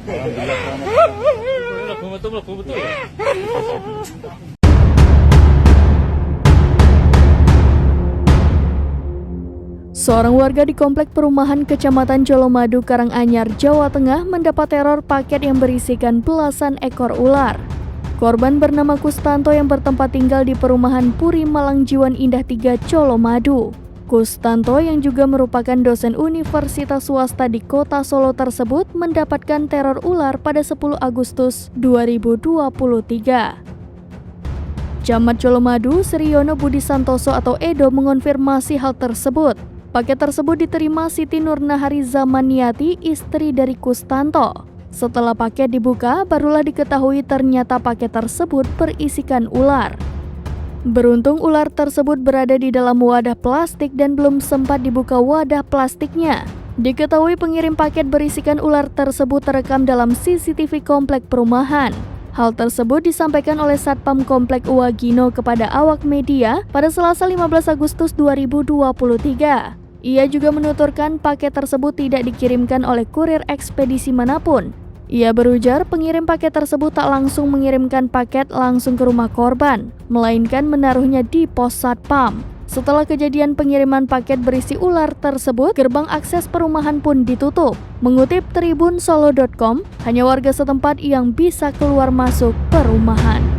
Betul. Seorang warga di komplek perumahan Kecamatan Colomadu, Karanganyar, Jawa Tengah mendapat teror paket yang berisikan belasan ekor ular. Korban bernama Kustanto yang bertempat tinggal di perumahan Puri Malangjiwan Indah 3 Colomadu. Kustanto yang juga merupakan dosen universitas swasta di kota Solo tersebut mendapatkan teror ular pada 10 Agustus 2023. Camat Colomadu, Sriyono Budi Santoso atau Edo mengonfirmasi hal tersebut. Paket tersebut diterima Siti Nurnahari Zamaniati, istri dari Kustanto. Setelah paket dibuka, barulah diketahui ternyata paket tersebut berisikan ular. Beruntung ular tersebut berada di dalam wadah plastik dan belum sempat dibuka wadah plastiknya. Diketahui pengirim paket berisikan ular tersebut terekam dalam CCTV komplek perumahan. Hal tersebut disampaikan oleh Satpam Komplek Uwagino kepada awak media pada Selasa 15 Agustus 2023. Ia juga menuturkan paket tersebut tidak dikirimkan oleh kurir ekspedisi manapun. Ia berujar pengirim paket tersebut tak langsung mengirimkan paket langsung ke rumah korban, melainkan menaruhnya di pos Satpam. Setelah kejadian pengiriman paket berisi ular tersebut, gerbang akses perumahan pun ditutup. Mengutip tribunsolo.com, hanya warga setempat yang bisa keluar masuk perumahan.